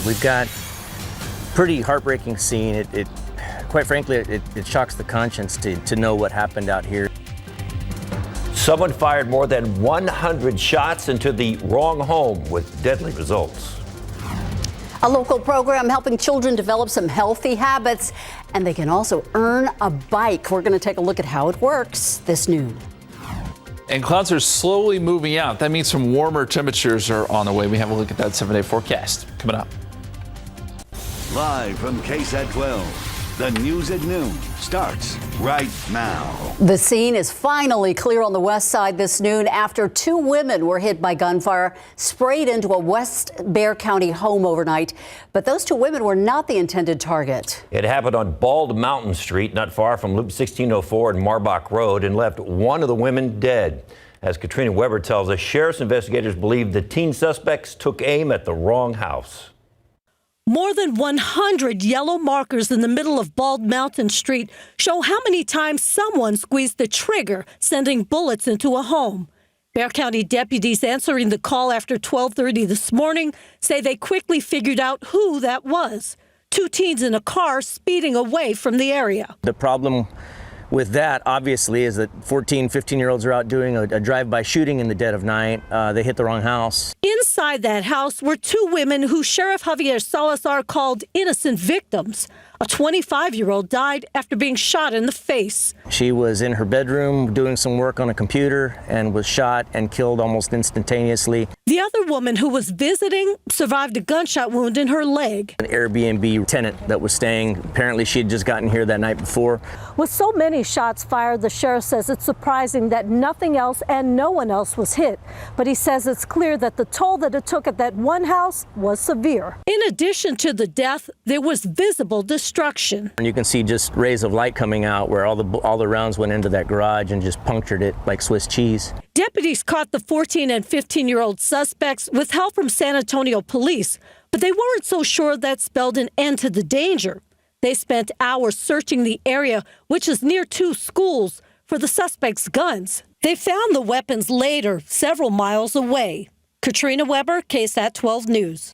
We've got pretty heartbreaking scene. It quite frankly, it shocks the conscience to know what happened out here. Someone fired more than 100 shots into the wrong home with deadly results. A local program helping children develop some healthy habits, and they can also earn a bike. We're going to take a look at how it works this noon. And clouds are slowly moving out. That means some warmer temperatures are on the way. We have a look at that 7-day forecast coming up. Live from KSAT 12, the news at noon starts right now. The scene is finally clear on the west side this noon after 2 women were hit by gunfire sprayed into a West Bexar County home overnight. But those 2 women were not the intended target. It happened on Bald Mountain Street, not far from Loop 1604 and Marbach Road, and left one of the women dead. As Katrina Weber tells us, sheriff's investigators believe the teen suspects took aim at the wrong house. More than 100 yellow markers in the middle of Bald Mountain Street show how many times someone squeezed the trigger, sending bullets into a home. Bexar County deputies answering the call after 12:30 this morning say they quickly figured out who that was. 2 teens in a car speeding away from the area. The problem with that, obviously, is that 14, 15-year-olds are out doing a drive-by shooting in the dead of night. They hit the wrong house. Inside that house were 2 women who Sheriff Javier Salazar called innocent victims. A 25-year-old died after being shot in the face. She was in her bedroom doing some work on a computer and was shot and killed almost instantaneously. The other woman who was visiting survived a gunshot wound in her leg. An Airbnb tenant that was staying, apparently she had just gotten here that night before. With so many shots fired, the sheriff says it's surprising that nothing else and no one else was hit. But he says it's clear that the toll that it took at that one house was severe. In addition to the death, there was visible destruction. And you can see just rays of light coming out where all the rounds went into that garage and just punctured it like Swiss cheese. Deputies caught the 14 and 15-year-old suspects with help from San Antonio police, but they weren't so sure that spelled an end to the danger. They spent hours searching the area, which is near 2 schools, for the suspects' guns. They found the weapons later, several miles away. Katrina Weber, KSAT 12 News.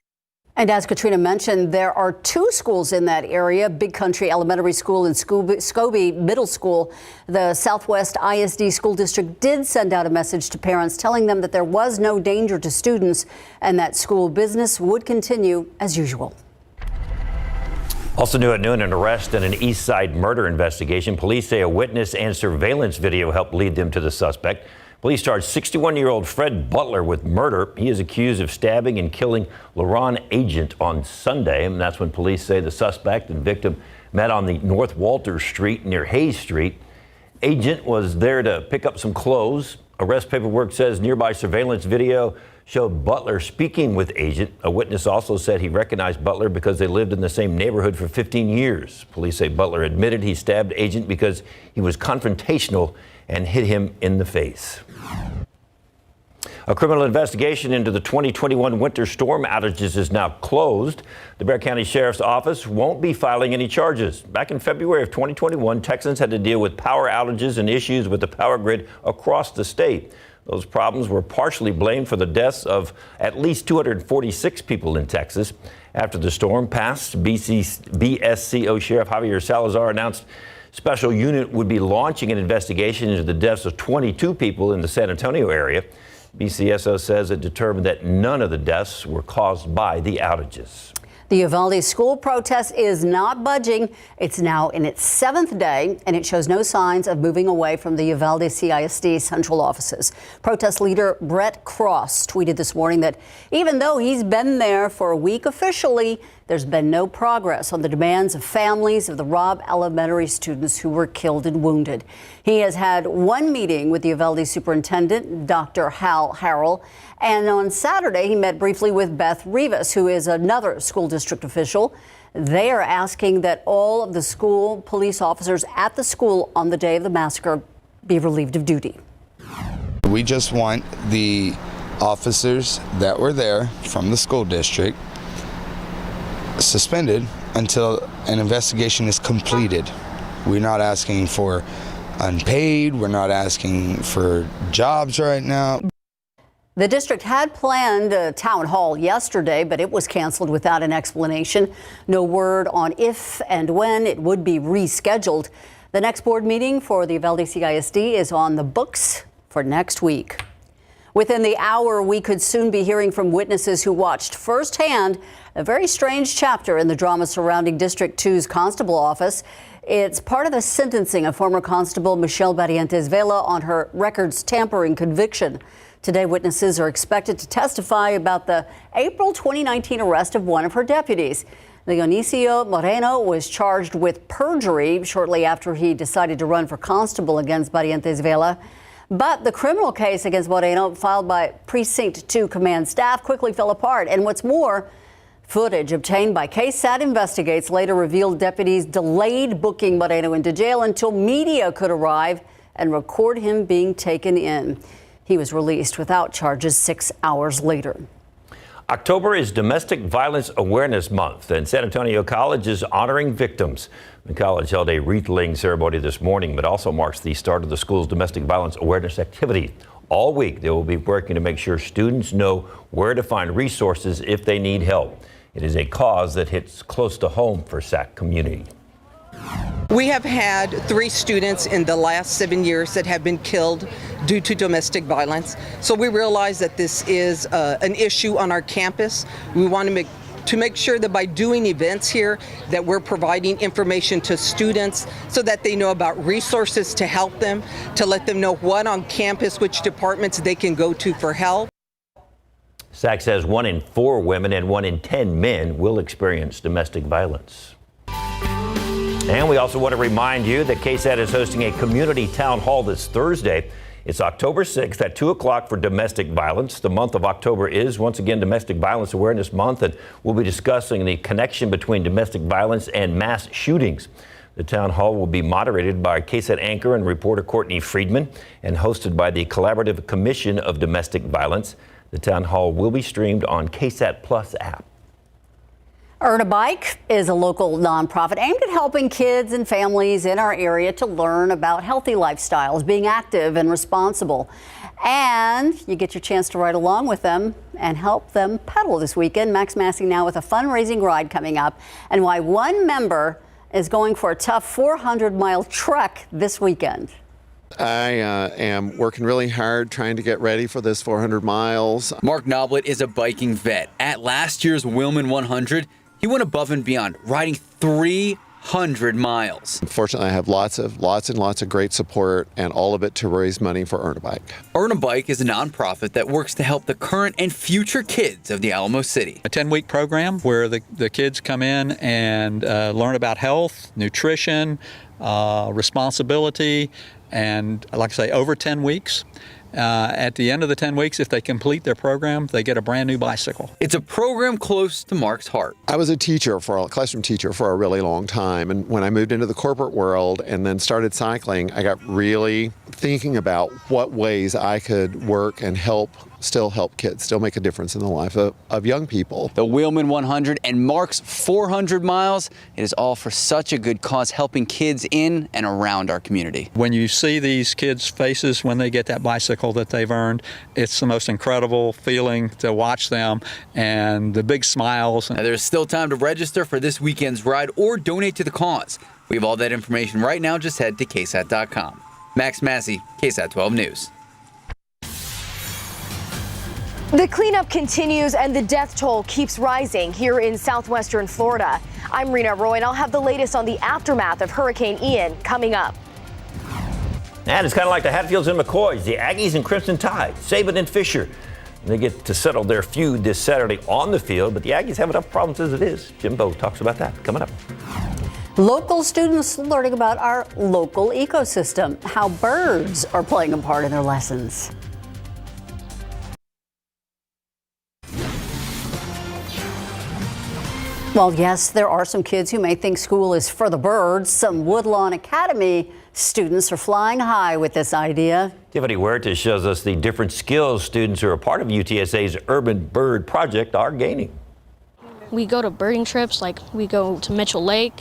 And as Katrina mentioned, there are 2 schools in that area, Big Country Elementary School and Scobie Middle School. The Southwest ISD School District did send out a message to parents telling them that there was no danger to students and that school business would continue as usual. Also new at noon, an arrest and an East Side murder investigation. Police say a witness and surveillance video helped lead them to the suspect. Police charged 61-year-old Fred Butler with murder. He is accused of stabbing and killing LaRon Agent on Sunday. And that's when police say the suspect and victim met on the North Walter Street near Hayes Street. Agent was there to pick up some clothes. Arrest paperwork says nearby surveillance video showed Butler speaking with Agent. A witness also said he recognized Butler because they lived in the same neighborhood for 15 years. Police say Butler admitted he stabbed Agent because he was confrontational and hit him in the face. A criminal investigation into the 2021 winter storm outages is now closed. The Bexar County Sheriff's Office won't be filing any charges. Back in February of 2021, Texans had to deal with power outages and issues with the power grid across the state. Those problems were partially blamed for the deaths of at least 246 people in Texas. After the storm passed, BSCO Sheriff Javier Salazar announced special unit would be launching an investigation into the deaths of 22 people in the San Antonio area. BCSO says it determined that none of the deaths were caused by the outages. The Uvalde school protest is not budging. It's now in its 7th day, and it shows no signs of moving away from the Uvalde CISD central offices. Protest leader Brett Cross tweeted this morning that even though he's been there for a week officially, there's been no progress on the demands of families of the Robb Elementary students who were killed and wounded. He has had one meeting with the Uvalde superintendent, Dr. Hal Harrell, and on Saturday he met briefly with Beth Rivas, who is another school district official. They are asking that all of the school police officers at the school on the day of the massacre be relieved of duty. We just want the officers that were there from the school district suspended until an investigation is completed. We're not asking for unpaid. We're not asking for jobs right now. The district had planned a town hall yesterday, but it was canceled without an explanation. No word on if and when it would be rescheduled. The next board meeting for the Uvalde CISD is on the books for next week. Within the hour, we could soon be hearing from witnesses who watched firsthand a very strange chapter in the drama surrounding District 2's Constable office. It's part of the sentencing of former Constable Michelle Barrientos Vela on her records tampering conviction. Today, witnesses are expected to testify about the April 2019 arrest of one of her deputies. Leonicio Moreno was charged with perjury shortly after he decided to run for constable against Barrientos Vela. But the criminal case against Moreno, filed by Precinct 2 command staff, quickly fell apart. And what's more, footage obtained by KSAT Investigates later revealed deputies delayed booking Moreno into jail until media could arrive and record him being taken in. He was released without charges 6 hours later. October is Domestic Violence Awareness Month, and San Antonio College is honoring victims. The college held a wreath-laying ceremony this morning, but also marks the start of the school's domestic violence awareness activity. All week, they will be working to make sure students know where to find resources if they need help. It is a cause that hits close to home for SAC community. We have had 3 students in the last 7 years that have been killed due to domestic violence. So we realize that this is an issue on our campus. We want to make sure that by doing events here that we're providing information to students so that they know about resources to help them, to let them know what on campus, which departments they can go to for help. SAC says 1 in 4 women and 1 in 10 men will experience domestic violence. And we also want to remind you that KSAT is hosting a community town hall this Thursday. It's October 6th at 2 o'clock for domestic violence. The month of October is once again Domestic Violence Awareness Month, and we'll be discussing the connection between domestic violence and mass shootings. The town hall will be moderated by KSAT anchor and reporter Courtney Friedman and hosted by the Collaborative Commission of Domestic Violence. The town hall will be streamed on KSAT Plus app. Earn a Bike is a local nonprofit aimed at helping kids and families in our area to learn about healthy lifestyles, being active and responsible. And you get your chance to ride along with them and help them pedal this weekend. Max Massey now with a fundraising ride coming up and why one member is going for a tough 400-mile trek this weekend. I am working really hard trying to get ready for this 400 miles. Mark Noblet is a biking vet. At last year's Wilman 100, he went above and beyond, riding 300 miles. Fortunately, I have lots and lots of great support, and all of it to raise money for Earn a Bike. Earn a Bike is a nonprofit that works to help the current and future kids of the Alamo City. A 10-week program where the kids come in and learn about health, nutrition, responsibility, and like I say, over 10 weeks. At the end of the 10 weeks, if they complete their program, they get a brand new bicycle. It's a program close to Mark's heart. I was a classroom teacher for a really long time. And when I moved into the corporate world and then started cycling, I got really thinking about what ways I could work and still help kids, still make a difference in the life of young people. The Wheelman 100 and Mark's 400 miles, it is all for such a good cause, helping kids in and around our community. When you see these kids' faces when they get that bicycle that they've earned, it's the most incredible feeling to watch them and the big smiles. Now, there's still time to register for this weekend's ride or donate to the cause. We have all that information right now. Just head to KSAT.com. Max Massey, KSAT 12 News. The cleanup continues and the death toll keeps rising here in southwestern Florida. I'm Rena Roy and I'll have the latest on the aftermath of Hurricane Ian coming up. And it's kind of like the Hatfields and McCoys, the Aggies and Crimson Tide, Saban and Fisher. They get to settle their feud this Saturday on the field, but the Aggies have enough problems as it is. Jimbo talks about that coming up. Local students learning about our local ecosystem, how birds are playing a part in their lessons. Well, yes, there are some kids who may think school is for the birds. Some Woodlawn Academy students are flying high with this idea. Tiffany Huerta shows us the different skills students who are part of UTSA's Urban Bird Project are gaining. We go to birding trips, like we go to Mitchell Lake.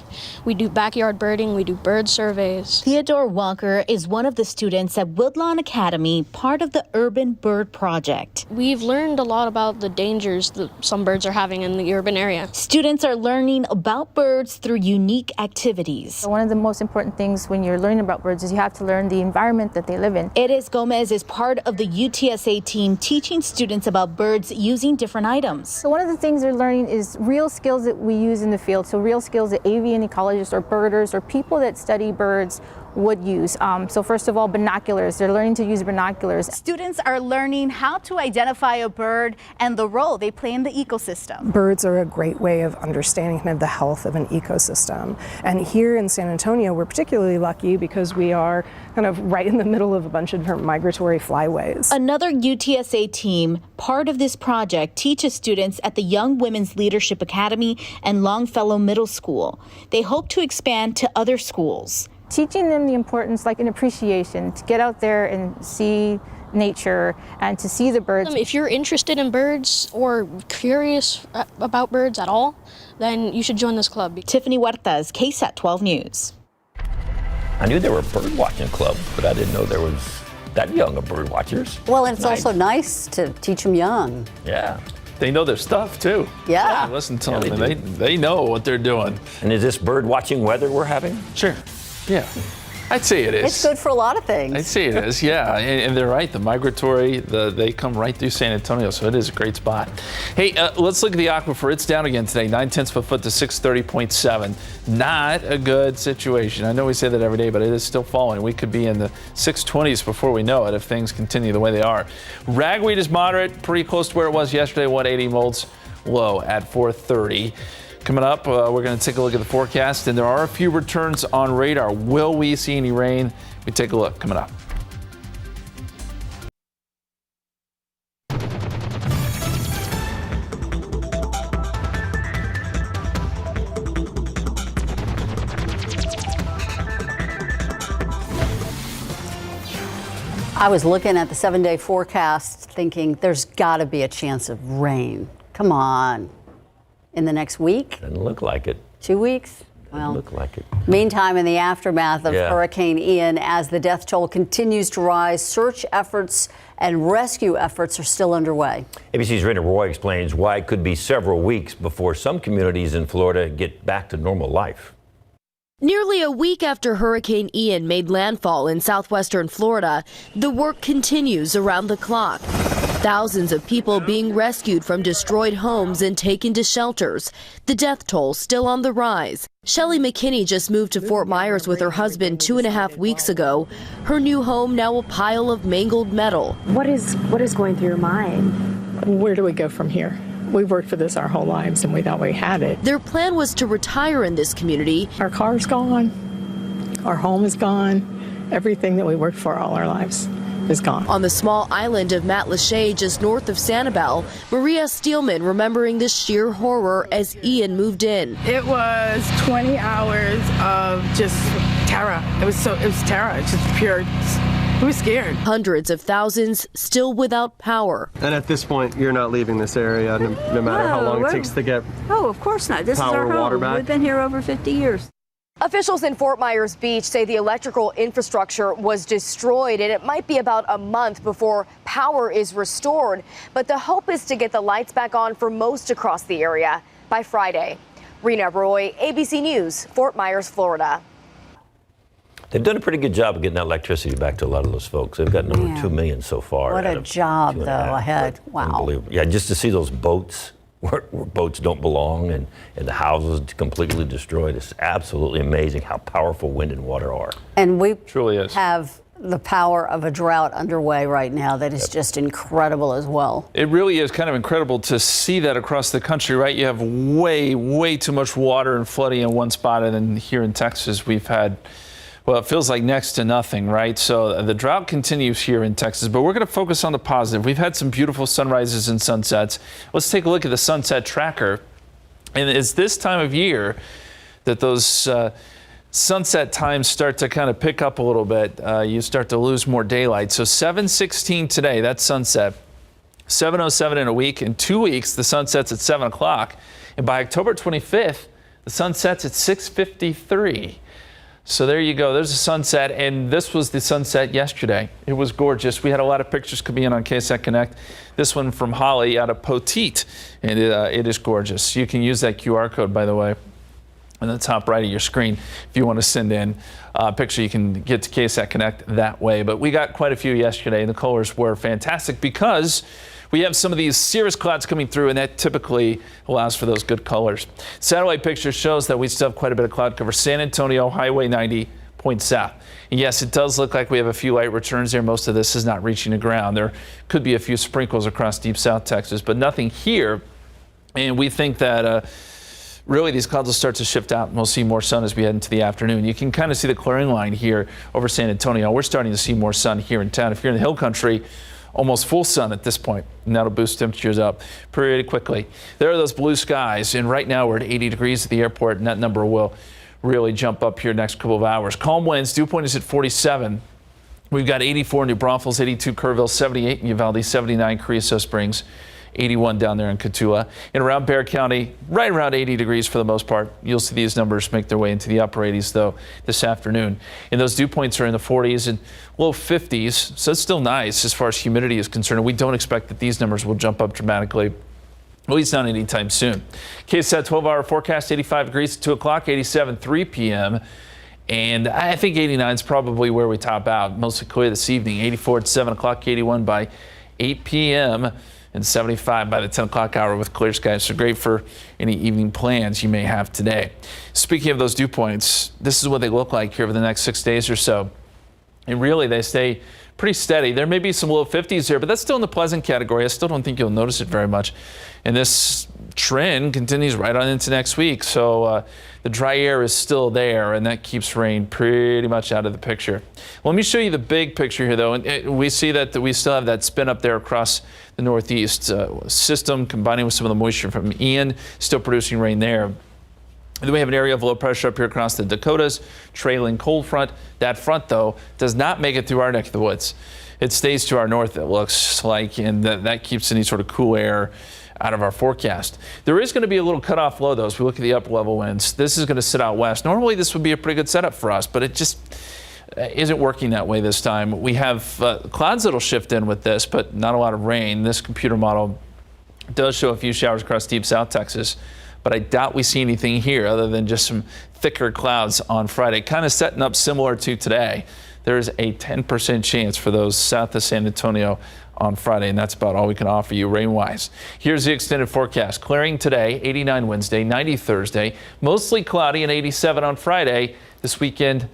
We do backyard birding. We do bird surveys. Theodore Walker is one of the students at Woodlawn Academy, part of the Urban Bird Project. We've learned a lot about the dangers that some birds are having in the urban area. Students are learning about birds through unique activities. One of the most important things when you're learning about birds is you have to learn the environment that they live in. Eres Gomez is part of the UTSA team teaching students about birds using different items. So one of the things they're learning is real skills that we use in the field. So real skills that avian ecologists or birders or people that study birds would use. So first of all, binoculars. They're learning to use binoculars. Students are learning how to identify a bird and the role they play in the ecosystem. Birds are a great way of understanding kind of the health of an ecosystem. And here in San Antonio, we're particularly lucky because we are kind of right in the middle of a bunch of different migratory flyways. Another UTSA team, part of this project, teaches students at the Young Women's Leadership Academy and Longfellow Middle School. They hope to expand to other schools. Teaching them the importance, like an appreciation, to get out there and see nature and to see the birds. If you're interested in birds or curious about birds at all, then you should join this club. Tiffany Huertas, KSAT 12 News. I knew there were bird watching clubs, but I didn't know there was that young of bird watchers. Well, and it's also nice to teach them young. Yeah. They know their stuff too. Yeah. Listen to them. They know what they're doing. And is this bird watching weather we're having? Sure. Yeah. I'd say it is. It's good for a lot of things. I'd say it is, yeah. And they're right. The migratory, they come right through San Antonio, so it is a great spot. Hey, let's look at the aquifer. It's down again today, 9/10 of a foot to 630.7. Not a good situation. I know we say that every day, but it is still falling. We could be in the 620s before we know it if things continue the way they are. Ragweed is moderate, pretty close to where it was yesterday, 180 volts low at 430. Coming up, we're going to take a look at the forecast, and there are a few returns on radar. Will we see any rain? We take a look coming up. I was looking at the 7-day forecast thinking there's got to be a chance of rain. Come on. In the next week? Doesn't look like it. 2 weeks? Well, Doesn't look like it. Meantime, in the aftermath of Hurricane Ian, as the death toll continues to rise, search efforts and rescue efforts are still underway. ABC's Rena Roy explains why it could be several weeks before some communities in Florida get back to normal life. Nearly a week after Hurricane Ian made landfall in southwestern Florida, the work continues around the clock. Thousands of people being rescued from destroyed homes and taken to shelters. The death toll still on the rise. Shelley McKinney just moved to Fort Myers with her husband 2.5 weeks ago. Her new home now a pile of mangled metal. What is going through your mind? Where do we go from here? We've worked for this our whole lives and we thought we had it. Their plan was to retire in this community. Our car's gone. Our home is gone. Everything that we worked for all our lives is gone. On the small island of Matlacha, just north of Sanibel, Maria Steelman remembering the sheer horror as Ian moved in. It was 20 hours of just terror. It was terror. It's just pure. We were scared. Hundreds of thousands still without power. And at this point, you're not leaving this area, no matter how long it takes to get Oh, of course not. This power, is our water home. back. We've been here over 50 years. Officials in Fort Myers Beach say the electrical infrastructure was destroyed and it might be about a month before power is restored. But the hope is to get the lights back on for most across the area by Friday. Rena Roy, ABC News, Fort Myers, Florida. They've done a pretty good job of getting that electricity back to a lot of those folks. They've got number 2 million so far. What a job, though, ahead. Wow. Unbelievable. Yeah, just to see those boats where boats don't belong and the houses completely destroyed. It's absolutely amazing how powerful wind and water are. And we truly is. Have the power of a drought underway right now that is just incredible as well. It really is kind of incredible to see that across the country, right? You have way too much water and flooding in one spot, and then here in Texas we've had, well, it feels like next to nothing, right? So the drought continues here in Texas, but we're going to focus on the positive. We've had some beautiful sunrises and sunsets. Let's take a look at the sunset tracker. And it's this time of year that those sunset times start to kind of pick up a little bit. You start to lose more daylight. So 7:16 today, that's sunset. 7:07 in a week. In 2 weeks, the sun sets at 7 o'clock. And by October 25th, the sun sets at 6:53. So there you go. There's a sunset, and this was the sunset yesterday. It was gorgeous. We had a lot of pictures coming in on KSAT Connect. This one from Holly out of Poteet, and it is gorgeous. You can use that QR code, by the way, on the top right of your screen if you want to send in a picture. You can get to KSAT Connect that way. But we got quite a few yesterday, and the colors were fantastic because we have some of these cirrus clouds coming through, and that typically allows for those good colors. Satellite picture shows that we still have quite a bit of cloud cover. San Antonio, Highway 90, points south. And yes, it does look like we have a few light returns there. Most of this is not reaching the ground. There could be a few sprinkles across deep south Texas, but nothing here. And we think that really these clouds will start to shift out, and we'll see more sun as we head into the afternoon. You can kind of see the clearing line here over San Antonio. We're starting to see more sun here in town. If you're in the hill country, almost full sun at this point, and that'll boost temperatures up pretty quickly. There are those blue skies, and right now we're at 80 degrees at the airport, and that number will really jump up here next couple of hours. Calm winds, dew point is at 47. We've got 84 in New Braunfels, 82 Kerrville, 78 in Uvalde, 79 Creosote Springs, 81 down there in Cotulla. And around Bexar County, right around 80 degrees for the most part. You'll see these numbers make their way into the upper 80s, though, this afternoon. And those dew points are in the 40s and low 50s, so it's still nice as far as humidity is concerned. We don't expect that these numbers will jump up dramatically, at least not anytime soon. KSAT 12-hour forecast, 85 degrees at 2 o'clock, 87 3 p.m., and I think 89 is probably where we top out. Mostly clear this evening, 84 at 7 o'clock, 81 by 8 p.m., and 75 by the 10 o'clock hour with clear skies. So great for any evening plans you may have today. Speaking of those dew points, this is what they look like here over the next 6 days or so. And really, they stay pretty steady. There may be some low 50s there, but that's still in the pleasant category. I still don't think you'll notice it very much. And this trend continues right on into next week. So the dry air is still there, and that keeps rain pretty much out of the picture. Well, let me show you the big picture here, though. And we see that we still have that spin up there across the northeast system, combining with some of the moisture from Ian, still producing rain there. And then we have an area of low pressure up here across the Dakotas, trailing cold front. That front, though, does not make it through our neck of the woods. It stays to our north, it looks like, and that keeps any sort of cool air out of our forecast. There is going to be a little cutoff low, though, as we look at the upper level winds. This is going to sit out west. Normally, this would be a pretty good setup for us, but it just isn't working that way this time. We have clouds that'll shift in with this, but not a lot of rain. This computer model does show a few showers across deep south Texas, but I doubt we see anything here other than just some thicker clouds on Friday, kind of setting up similar to today. There's a 10% chance for those south of San Antonio on Friday, and that's about all we can offer you rain-wise. Here's the extended forecast. Clearing today, 89 Wednesday, 90 Thursday, mostly cloudy and 87 on Friday. This weekend,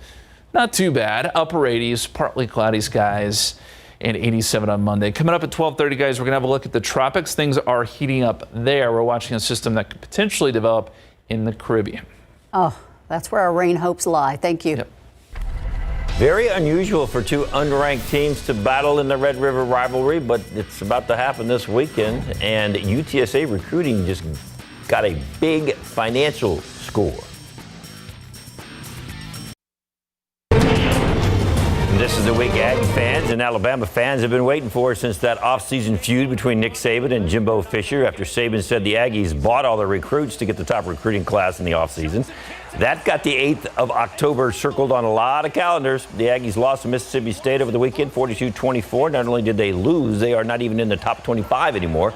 not too bad. Upper 80s, partly cloudy skies, and 87 on Monday. Coming up at 12:30, guys, we're going to have a look at the tropics. Things are heating up there. We're watching a system that could potentially develop in the Caribbean. Oh, that's where our rain hopes lie. Thank you. Yep. Very unusual for two unranked teams to battle in the Red River rivalry, but it's about to happen this weekend, and UTSA recruiting just got a big financial score. This is the week Aggie fans and Alabama fans have been waiting for since that offseason feud between Nick Saban and Jimbo Fisher after Saban said the Aggies bought all the recruits to get the top recruiting class in the offseason. That got the 8th of October circled on a lot of calendars. The Aggies lost to Mississippi State over the weekend, 42-24. Not only did they lose, they are not even in the top 25 anymore.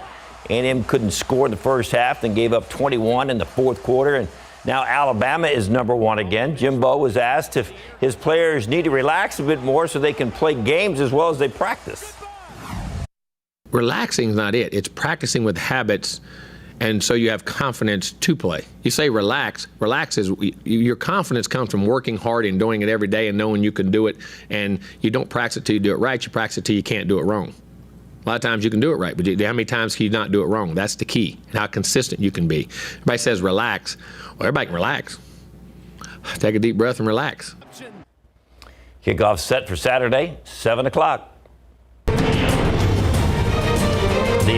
A&M couldn't score in the first half, then gave up 21 in the fourth quarter, and now Alabama is number one again. Jimbo was asked if his players need to relax a bit more so they can play games as well as they practice. Relaxing is not it. It's practicing with habits, and so you have confidence to play. You say relax. Relax is your confidence comes from working hard and doing it every day and knowing you can do it, and you don't practice it till you do it right. You practice it till you can't do it wrong. A lot of times you can do it right, but how many times can you not do it wrong? That's the key, and how consistent you can be. Everybody says relax. Well, everybody can relax. Take a deep breath and relax. Kickoff set for Saturday, 7 o'clock. The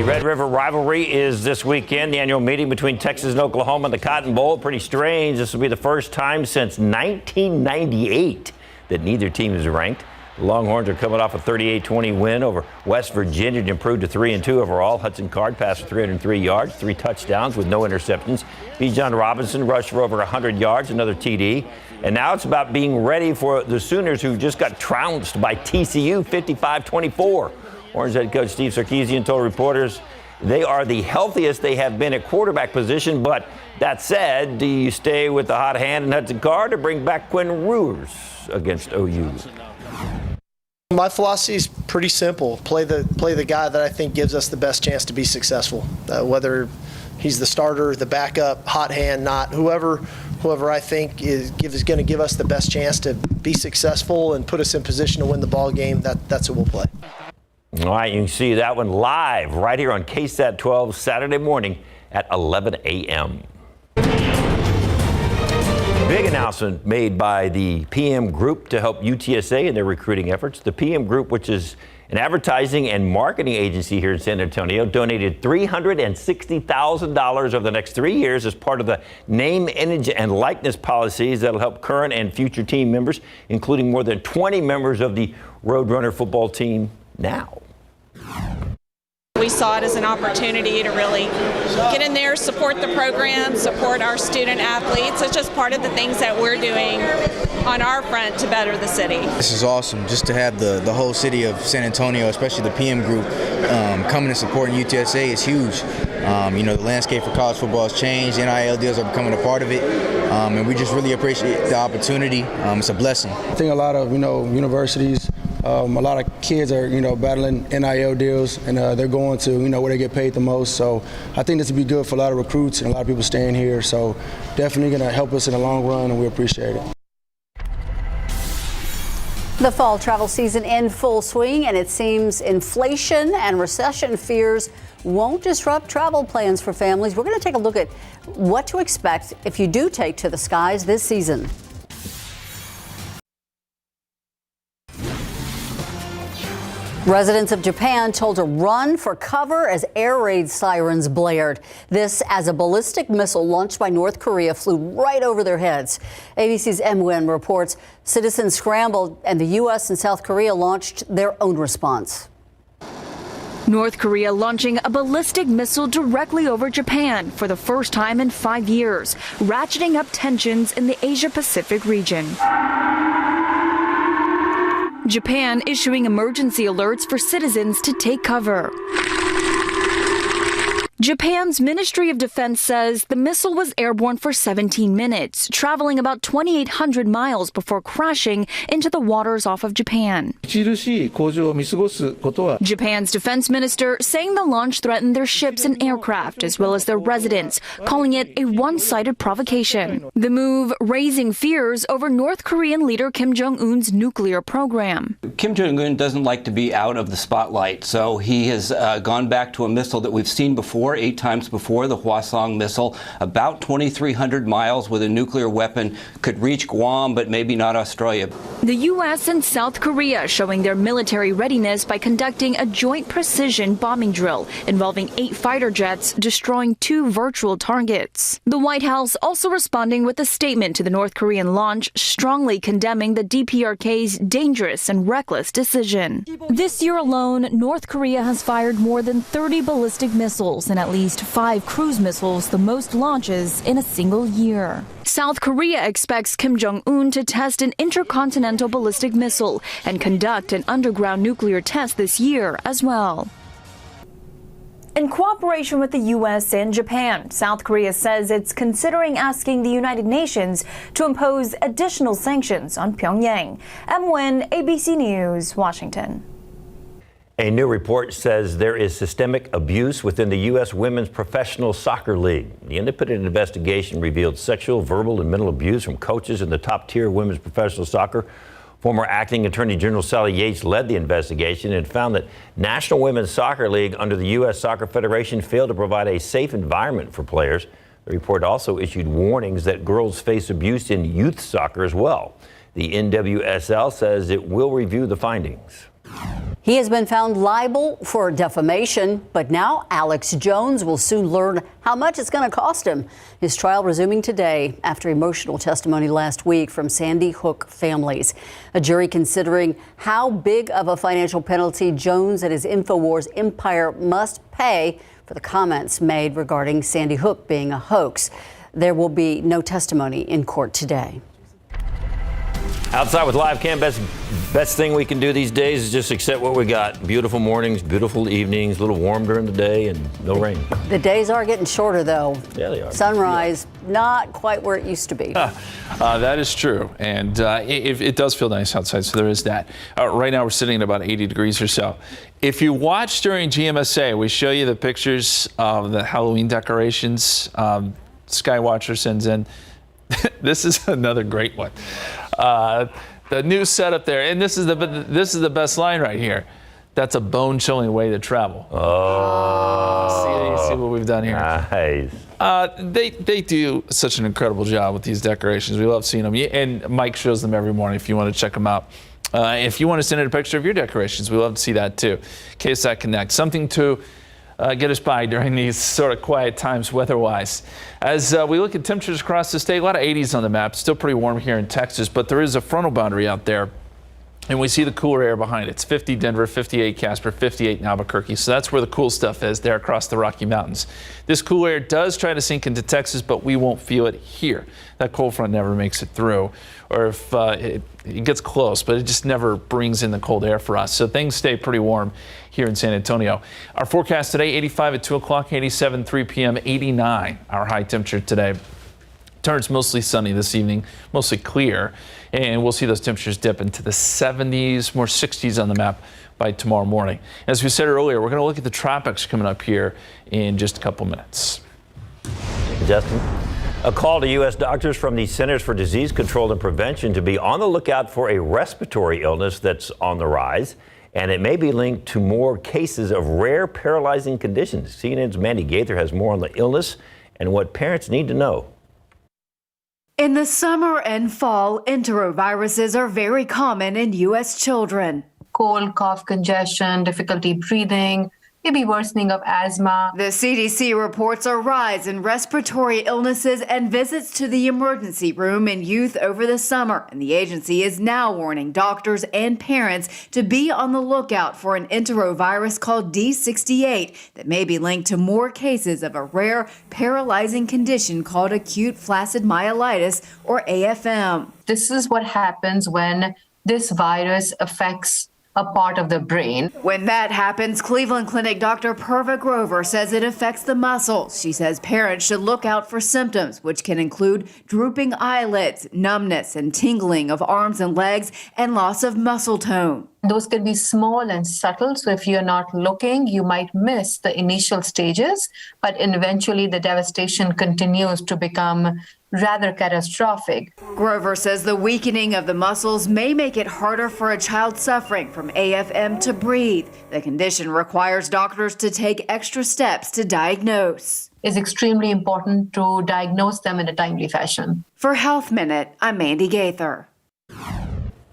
Red River rivalry is this weekend, the annual meeting between Texas and Oklahoma in the Cotton Bowl. Pretty strange. This will be the first time since 1998 that neither team is ranked. The Longhorns are coming off a 38-20 win over West Virginia to improve to 3-2 overall. Hudson Card passed for 303 yards, 3 touchdowns with no interceptions. Bijan Robinson rushed for over 100 yards, another TD. And now it's about being ready for the Sooners, who just got trounced by TCU 55-24. Orange head coach Steve Sarkisian told reporters they are the healthiest they have been at quarterback position. But that said, do you stay with the hot hand in Hudson Card or bring back Quinn Ewers against OU? My philosophy is pretty simple. Play the guy that I think gives us the best chance to be successful. Whether he's the starter, the backup, hot hand, not whoever I think is going to give us the best chance to be successful and put us in position to win the ball game. That's who we'll play. All right, you can see that one live right here on KSAT 12 Saturday morning at 11 a.m. Big announcement made by the PM Group to help UTSA in their recruiting efforts. The PM Group, which is an advertising and marketing agency here in San Antonio, donated $360,000 over the next 3 years as part of the name, image, and likeness policies that will help current and future team members, including more than 20 members of the Roadrunner football team now. We saw it as an opportunity to really get in there, support the program, support our student athletes. It's just part of the things that we're doing on our front to better the city. This is awesome, just to have the whole city of San Antonio, especially the PM Group, coming and supporting UTSA is huge. The landscape for college football has changed. NIL deals are becoming a part of it, and we just really appreciate the opportunity. It's a blessing. I think a lot of universities, a lot of kids are battling NIL deals, and they're going to where they get paid the most. So I think this would be good for a lot of recruits and a lot of people staying here. So definitely going to help us in the long run, and we appreciate it. The fall travel season in full swing, and it seems inflation and recession fears won't disrupt travel plans for families. We're going to take a look at what to expect if you do take to the skies this season. Residents of Japan told to run for cover as air raid sirens blared. This as a ballistic missile launched by North Korea flew right over their heads. ABC's M. Nguyen reports citizens scrambled and the U.S. and South Korea launched their own response. North Korea launching a ballistic missile directly over Japan for the first time in 5 years, ratcheting up tensions in the Asia-Pacific region. Japan issuing emergency alerts for citizens to take cover. Japan's Ministry of Defense says the missile was airborne for 17 minutes, traveling about 2,800 miles before crashing into the waters off of Japan. Japan's defense minister saying the launch threatened their ships and aircraft, as well as their residents, calling it a one-sided provocation. The move raising fears over North Korean leader Kim Jong-un's nuclear program. Kim Jong-un doesn't like to be out of the spotlight, so he has gone back to a missile that we've seen before, 8 times before, the Hwasong missile, about 2,300 miles with a nuclear weapon, could reach Guam, but maybe not Australia. The U.S. and South Korea showing their military readiness by conducting a joint precision bombing drill involving 8 fighter jets, destroying 2 virtual targets. The White House also responding with a statement to the North Korean launch, strongly condemning the DPRK's dangerous and reckless decision. This year alone, North Korea has fired more than 30 ballistic missiles and at least 5 cruise missiles, the most launches in a single year. South Korea expects Kim Jong-un to test an intercontinental ballistic missile and conduct an underground nuclear test this year as well. In cooperation with the U.S. and Japan, South Korea says it's considering asking the United Nations to impose additional sanctions on Pyongyang. M. Nguyen, ABC News, Washington. A new report says there is systemic abuse within the U.S. Women's Professional Soccer League. The independent investigation revealed sexual, verbal, and mental abuse from coaches in the top-tier women's professional soccer. Former Acting Attorney General Sally Yates led the investigation and found that National Women's Soccer League under the U.S. Soccer Federation failed to provide a safe environment for players. The report also issued warnings that girls face abuse in youth soccer as well. The NWSL says it will review the findings. He has been found liable for defamation, but now Alex Jones will soon learn how much it's going to cost him. His trial resuming today after emotional testimony last week from Sandy Hook families. A jury considering how big of a financial penalty Jones and his InfoWars empire must pay for the comments made regarding Sandy Hook being a hoax. There will be no testimony in court today. Outside with live cam, best thing we can do these days is just accept what we got. Beautiful mornings, beautiful evenings, a little warm during the day, and no rain. The days are getting shorter, though. Yeah, they are. Sunrise, not quite where it used to be. That is true, and it does feel nice outside, so there is that. Right now we're sitting at about 80 degrees or so. If you watch during GMSA, we show you the pictures of the Halloween decorations Skywatcher sends in. This is another great one. The new setup there, and this is the best line right here. That's a bone-chilling way to travel. Oh, see what we've done here. Nice. They do such an incredible job with these decorations. We love seeing them, and Mike shows them every morning if you want to check them out. If you want to send in a picture of your decorations, we love to see that too. KSAT Connect, something to get us by during these sort of quiet times weather-wise. As we look at temperatures across the state, a lot of 80s on the map. Still pretty warm here in Texas, but there is a frontal boundary out there, and we see the cooler air behind it. It's 50 Denver, 58 Casper, 58 in Albuquerque. So that's where the cool stuff is there across the Rocky Mountains. This cool air does try to sink into Texas, but we won't feel it here. That cold front never makes it through, or if it gets close, but it just never brings in the cold air for us. So things stay pretty warm here in San Antonio. Our forecast today, 85 at 2 o'clock, 87 3 p.m., 89 our high temperature today. Turns mostly sunny this evening, mostly clear, and we'll see those temperatures dip into the 70s, more 60s on the map by tomorrow morning. As we said earlier, we're going to look at the tropics coming up here in just a couple minutes. Justin, a call to U.S. doctors from the Centers for Disease Control and Prevention to be on the lookout for a respiratory illness that's on the rise, and it may be linked to more cases of rare paralyzing conditions. CNN's Mandy Gaither has more on the illness and what parents need to know. In the summer and fall, enteroviruses are very common in U.S. children. Cold, cough, congestion, difficulty breathing, maybe worsening of asthma. The CDC reports a rise in respiratory illnesses and visits to the emergency room in youth over the summer, and the agency is now warning doctors and parents to be on the lookout for an enterovirus called D68 that may be linked to more cases of a rare paralyzing condition called acute flaccid myelitis, or AFM. This is what happens when this virus affects a part of the brain. When that happens, Cleveland Clinic Dr. Purva Grover says it affects the muscles. She says parents should look out for symptoms, which can include drooping eyelids, numbness and tingling of arms and legs, and loss of muscle tone. Those can be small and subtle, so if you're not looking, you might miss the initial stages, but eventually the devastation continues to become rather catastrophic. Grover says the weakening of the muscles may make it harder for a child suffering from AFM to breathe. The condition requires doctors to take extra steps to diagnose. It's extremely important to diagnose them in a timely fashion. For Health Minute, I'm Mandy Gaither.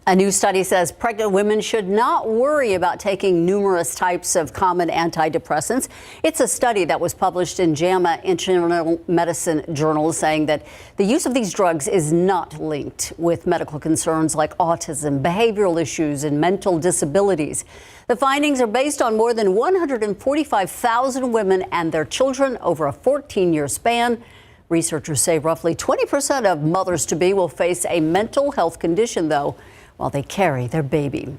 A new study says pregnant women should not worry about taking numerous types of common antidepressants. It's a study that was published in JAMA Internal Medicine Journal saying that the use of these drugs is not linked with medical concerns like autism, behavioral issues, and mental disabilities. The findings are based on more than 145,000 women and their children over a 14-year span. Researchers say roughly 20% of mothers-to-be will face a mental health condition, though, while they carry their baby.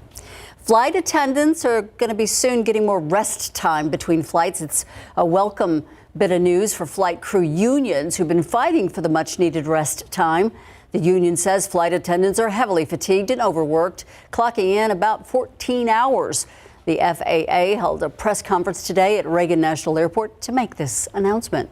Flight attendants are going to be soon getting more rest time between flights. It's a welcome bit of news for flight crew unions who've been fighting for the much-needed rest time. The union says flight attendants are heavily fatigued and overworked, clocking in about 14 hours. The FAA held a press conference today at Reagan National Airport to make this announcement.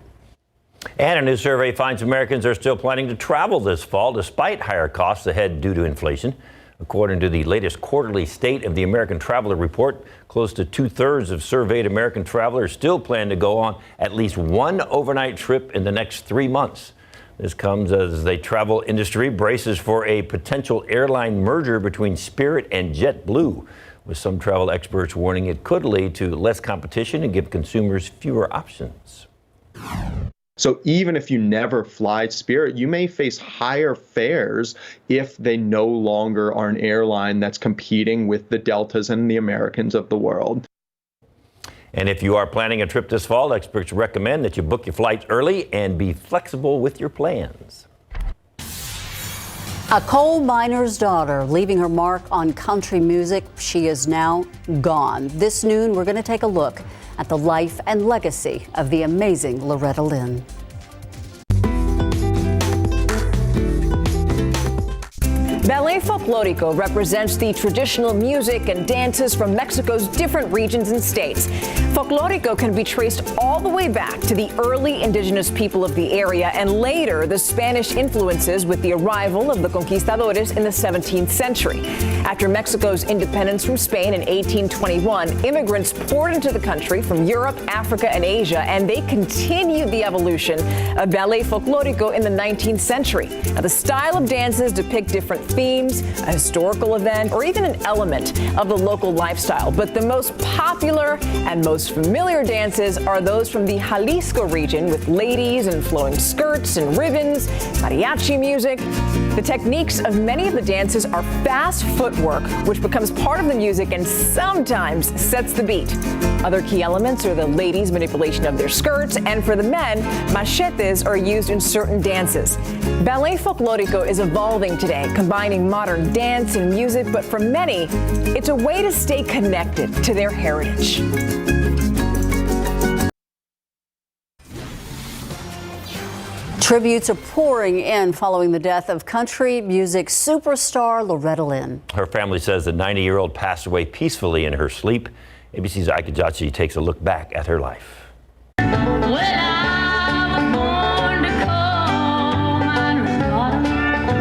And a new survey finds Americans are still planning to travel this fall despite higher costs ahead due to inflation. According to the latest quarterly State of the American Traveler report, close to 2/3 of surveyed American travelers still plan to go on at least one overnight trip in the next 3 months. This comes as the travel industry braces for a potential airline merger between Spirit and JetBlue. with some travel experts warning it could lead to less competition and give consumers fewer options. So even if you never fly Spirit, you may face higher fares if they no longer are an airline that's competing with the Deltas and the Americans of the world. And if you are planning a trip this fall, experts recommend that you book your flights early and be flexible with your plans. A coal miner's daughter leaving her mark on country music. She is now gone. This noon, we're going to take a look at the life and legacy of the amazing Loretta Lynn. Ballet Folklorico represents the traditional music and dances from Mexico's different regions and states. Folklorico can be traced all the way back to the early indigenous people of the area and later the Spanish influences with the arrival of the conquistadores in the 17th century. After Mexico's independence from Spain in 1821, immigrants poured into the country from Europe, Africa, and Asia, and they continued the evolution of Ballet Folklorico in the 19th century. Now, the style of dances depict different themes, a historical event, or even an element of the local lifestyle. But the most popular and most familiar dances are those from the Jalisco region with ladies and flowing skirts and ribbons, mariachi music. The techniques of many of the dances are fast footwork, which becomes part of the music and sometimes sets the beat. Other key elements are the ladies' manipulation of their skirts, and for the men, machetes are used in certain dances. Ballet Folklorico is evolving today, combining modern dance and music, but for many, it's a way to stay connected to their heritage. Tributes are pouring in following the death of country music superstar Loretta Lynn. Her family says the 90-year-old passed away peacefully in her sleep. ABC's Ike Jachi takes a look back at her life.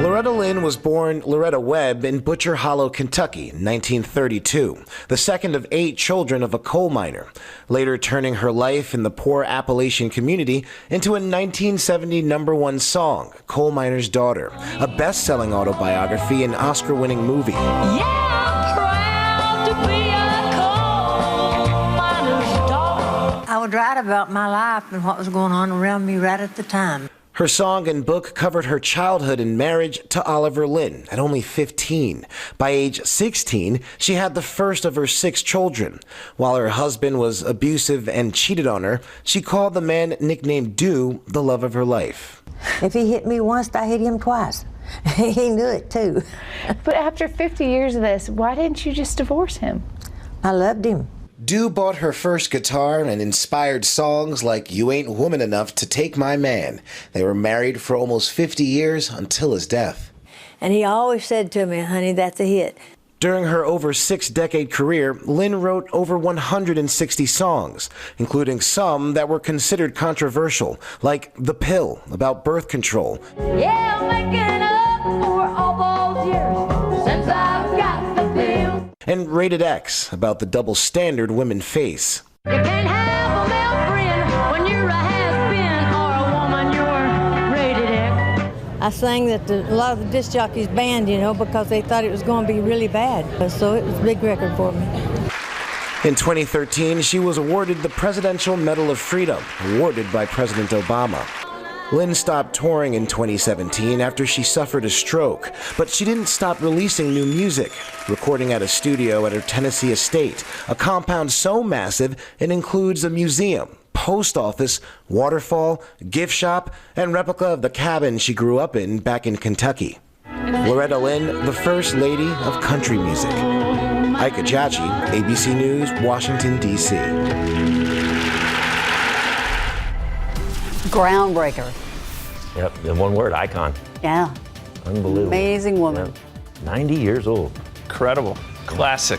Loretta Lynn was born Loretta Webb in Butcher Hollow, Kentucky, in 1932, the second of 8 children of a coal miner, later turning her life in the poor Appalachian community into a 1970 #1 song, Coal Miner's Daughter, a best-selling autobiography and Oscar-winning movie. I would write about my life and what was going on around me right at the time. Her song and book covered her childhood and marriage to Oliver Lynn at only 15. By age 16, she had the first of her 6 children. While her husband was abusive and cheated on her, she called the man nicknamed Dew the love of her life. If he hit me once, I hit him twice. He knew it too. But after 50 years of this, why didn't you just divorce him? I loved him. Dew bought her first guitar and inspired songs like You Ain't Woman Enough to Take My Man. They were married for almost 50 years until his death. And he always said to me, honey, that's a hit. During her over 6-decade career, Lynn wrote over 160 songs, including some that were considered controversial, like The Pill, about birth control. Yeah, I'm making up for all those years since I've got the pill. And Rated X, about the double standard women face. You can't have a male friend when you're a has-been or a woman, you're rated X. I sang that a lot of the disc jockeys banned, because they thought it was going to be really bad. So it was a big record for me. In 2013, she was awarded the Presidential Medal of Freedom, awarded by President Obama. Lynn stopped touring in 2017 after she suffered a stroke, but she didn't stop releasing new music, recording at a studio at her Tennessee estate, a compound so massive it includes a museum, post office, waterfall, gift shop, and replica of the cabin she grew up in back in Kentucky. Loretta Lynn, the first lady of country music. Ike Jachi, ABC News, Washington, D.C. Groundbreaker. Yep, in one word, icon. Yeah. Unbelievable. Amazing woman. Yep. 90 years old. Incredible. Classic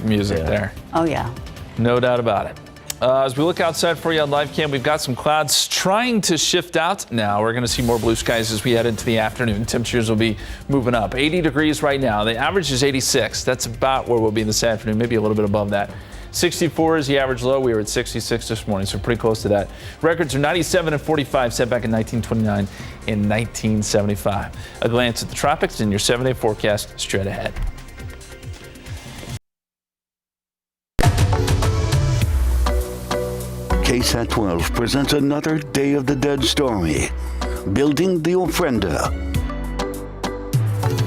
music there. Oh, yeah. No doubt about it. As we look outside for you on live cam, we've got some clouds trying to shift out now. We're going to see more blue skies as we head into the afternoon. Temperatures will be moving up. 80 degrees right now. The average is 86. That's about where we'll be this afternoon, maybe a little bit above that. 64 is the average low. We were at 66 this morning, so pretty close to that. Records are 97 and 45 set back in 1929 and 1975. A glance at the tropics and your 7-day forecast straight ahead. KSAT 12 presents another Day of the Dead story, Building the Ofrenda.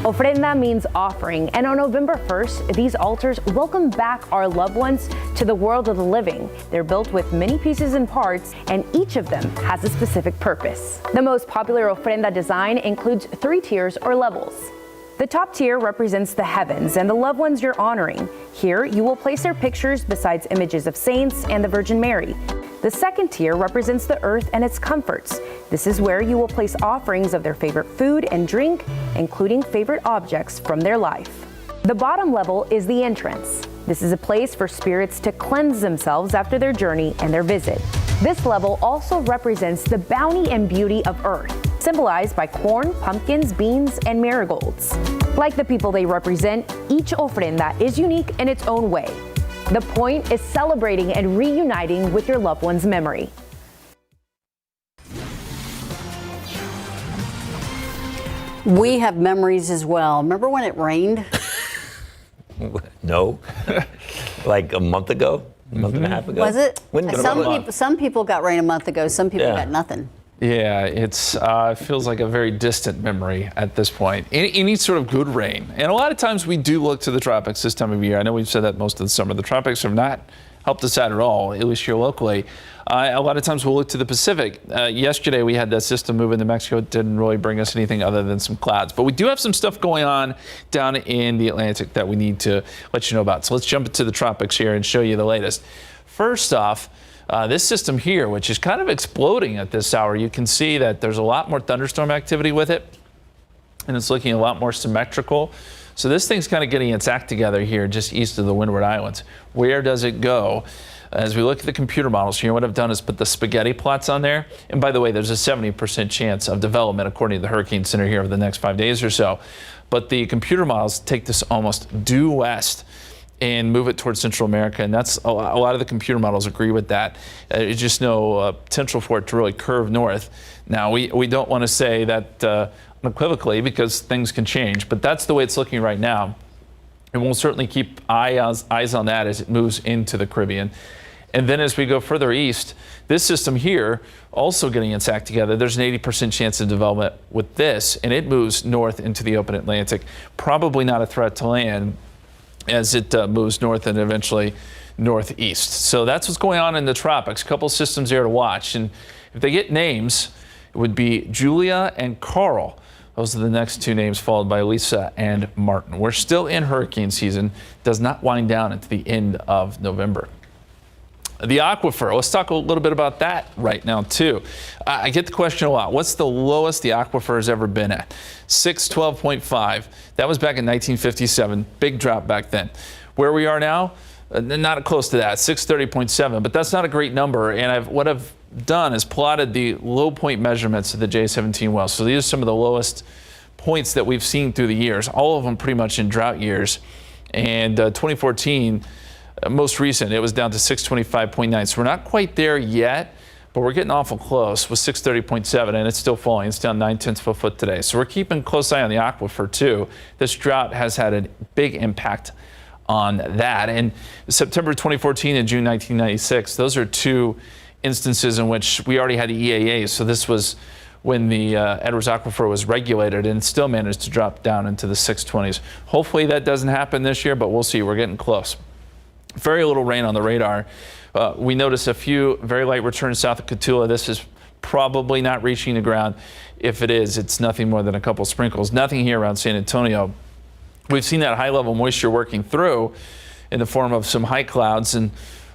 Ofrenda means offering, and on November 1st, these altars welcome back our loved ones to the world of the living. They're built with many pieces and parts, and each of them has a specific purpose. The most popular ofrenda design includes 3 tiers or levels. The top tier represents the heavens and the loved ones you're honoring. Here, you will place their pictures besides images of saints and the Virgin Mary. The second tier represents the earth and its comforts. This is where you will place offerings of their favorite food and drink, including favorite objects from their life. The bottom level is the entrance. This is a place for spirits to cleanse themselves after their journey and their visit. This level also represents the bounty and beauty of earth, symbolized by corn, pumpkins, beans, and marigolds. Like the people they represent, each ofrenda is unique in its own way. The point is celebrating and reuniting with your loved one's memory. We have memories as well. Remember when it rained? No. Like a month ago? A month and a half ago? Was it? When Some people got rain a month ago. Some people got nothing. Yeah, it feels like a very distant memory at this point. Any sort of good rain. And a lot of times we do look to the tropics this time of year. I know we've said that most of the summer. The tropics have not helped us out at all, at least here locally. A lot of times we'll look to the Pacific. Yesterday we had that system move into Mexico. It didn't really bring us anything other than some clouds. But we do have some stuff going on down in the Atlantic that we need to let you know about. So let's jump into the tropics here and show you the latest. First off, this system here, which is kind of exploding at this hour, you can see that there's a lot more thunderstorm activity with it, and it's looking a lot more symmetrical. So this thing's kind of getting its act together here just east of the Windward Islands. Where does it go? As we look at the computer models here, what I've done is put the spaghetti plots on there. And by the way, there's a 70% chance of development according to the Hurricane Center here over the next 5 days or so. But the computer models take this almost due west and move it towards Central America, and that's a lot of the computer models agree with that. There's just no potential for it to really curve north. Now, we don't want to say that unequivocally because things can change, but that's the way it's looking right now. And we'll certainly keep eyes on that as it moves into the Caribbean. And then as we go further east, this system here also getting its act together. There's an 80% chance of development with this, and it moves north into the open Atlantic. Probably not a threat to land as it moves north and eventually northeast. So that's what's going on in the tropics. A couple systems there to watch. And if they get names, it would be Julia and Carl. Those are the next 2 names, followed by Lisa and Martin. We're still in hurricane season. Does not wind down at the end of November. The aquifer, let's talk a little bit about that right now too. I get the question a lot. What's the lowest the aquifer has ever been at? 612.5. That was back in 1957. Big drop back then. Where we are now, not close to that, 630.7. But that's not a great number. And what I've done is plotted the low point measurements of the J17 wells. So these are some of the lowest points that we've seen through the years. All of them pretty much in drought years. And 2014. Most recent, it was down to 625.9. So we're not quite there yet, but we're getting awful close with 630.7, and it's still falling. It's down 0.9 of a foot today. So we're keeping a close eye on the aquifer too. This drought has had a big impact on that. And September 2014 and June 1996, those are 2 instances in which we already had EAAs. So this was when the Edwards Aquifer was regulated, and still managed to drop down into the 620s. Hopefully that doesn't happen this year, but we'll see. We're getting close. Very little rain on the radar. We notice a few very light returns south of Cotulla. This is probably not reaching the ground. If it is, it's nothing more than a couple sprinkles. Nothing here around San Antonio. We've seen that high level moisture working through in the form of some high clouds. And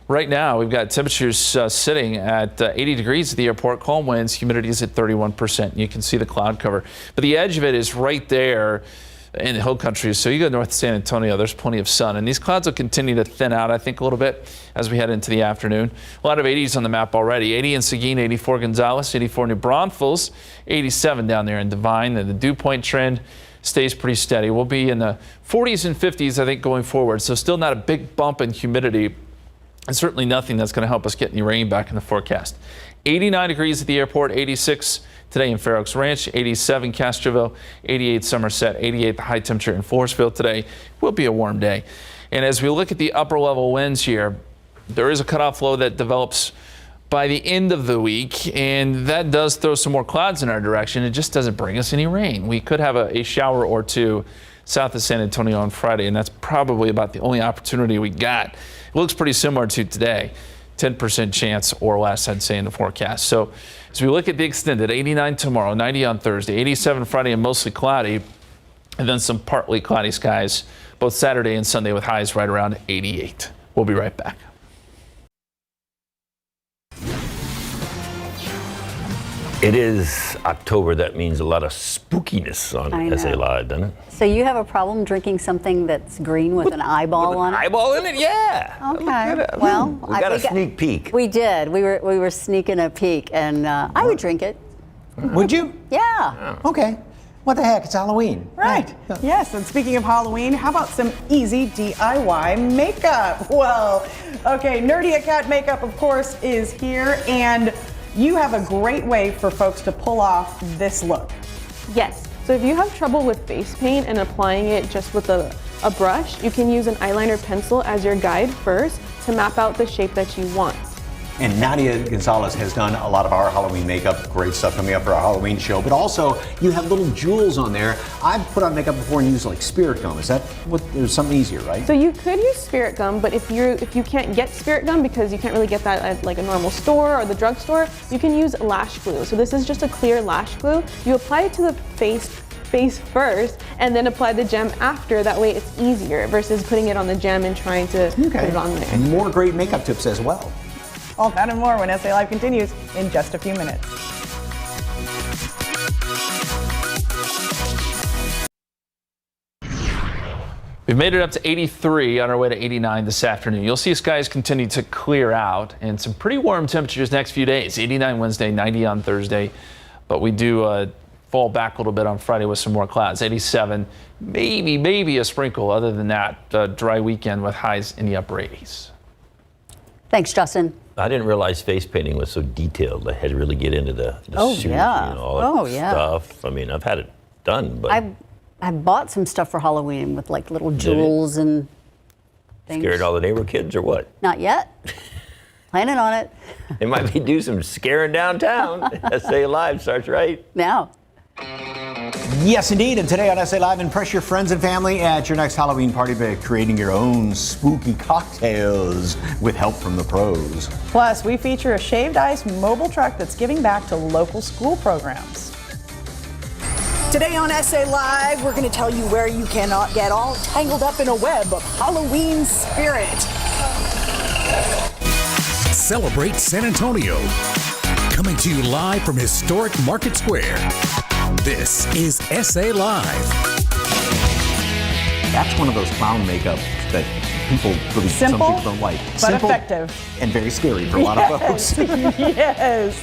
right now we've got temperatures sitting at 80 degrees at the airport. Calm winds, humidity is at 31%. You can see the cloud cover. But the edge of it is right there in the hill country. So you go north of San Antonio, there's plenty of sun. And these clouds will continue to thin out, I think, a little bit as we head into the afternoon. A lot of 80s on the map already. 80 in Seguin, 84 Gonzales, 84 New Braunfels, 87 down there in Divine. And the dew point trend stays pretty steady. We'll be in the 40s and 50s, I think, going forward. So still not a big bump in humidity, and certainly nothing that's going to help us get any rain back in the forecast. 89 degrees at the airport, 86 today in Fair Oaks Ranch, 87 Castroville, 88 Somerset, 88 the high temperature in Forestville today. Will be a warm day. And as we look at the upper level winds here, there is a cutoff low that develops by the end of the week, and that does throw some more clouds in our direction. It just doesn't bring us any rain. We could have a shower or two south of San Antonio on Friday, and that's probably about the only opportunity we got. It looks pretty similar to today, 10% chance or less, I'd say, in the forecast. So as we look at the extended, 89 tomorrow, 90 on Thursday, 87 Friday, and mostly cloudy, and then some partly cloudy skies both Saturday and Sunday with highs right around 88. We'll be right back. It is October. That means a lot of spookiness on SA Live, doesn't it? So you have a problem drinking something that's green with an eyeball on it? Eyeball in it? Yeah. Okay. Well, we got a sneak peek. We did. We were sneaking a peek, and I would drink it. Would you? Yeah. Okay. What the heck? It's Halloween. Right. Yes, and speaking of Halloween, how about some easy DIY makeup? Well, okay, Nerdy Cat Makeup, of course, is here, and you have a great way for folks to pull off this look. Yes. So if you have trouble with face paint and applying it just with a brush, you can use an eyeliner pencil as your guide first to map out the shape that you want. And Nadia Gonzalez has done a lot of our Halloween makeup, great stuff coming up for our Halloween show, but also you have little jewels on there. I've put on makeup before and used like spirit gum. Is that what, there's something easier, right? So you could use spirit gum, but if you can't get spirit gum because you can't really get that at like a normal store or the drugstore, you can use lash glue. So this is just a clear lash glue. You apply it to the face first and then apply the gem after. That way it's easier versus putting it on the gem and trying to put it on there. And more great makeup tips as well. All that and more when SA Live continues in just a few minutes. We've made it up to 83 on our way to 89 this afternoon. You'll see skies continue to clear out and some pretty warm temperatures next few days. 89 Wednesday, 90 on Thursday, but we do fall back a little bit on Friday with some more clouds. 87, maybe a sprinkle. Other than that, dry weekend with highs in the upper 80s. Thanks, Justin. I didn't realize face painting was so detailed. I had to really get into the suit, yeah. all that stuff. I mean, I've had it done, but I bought some stuff for Halloween with like little jewels and things. Scared all the neighbor kids or what? Not yet. Planning on it. They might be do some scaring downtown. SA Live starts right now. Yes, indeed. And today on SA Live, impress your friends and family at your next Halloween party by creating your own spooky cocktails with help from the pros. Plus, we feature a shaved ice mobile truck that's giving back to local school programs. Today on SA Live, we're going to tell you where you cannot get all tangled up in a web of Halloween spirit. Celebrate San Antonio. Coming to you live from historic Market Square. This is SA Live. That's one of those clown makeups that people really, some people don't like. But Simple, effective. and very scary for a lot of folks. Yes.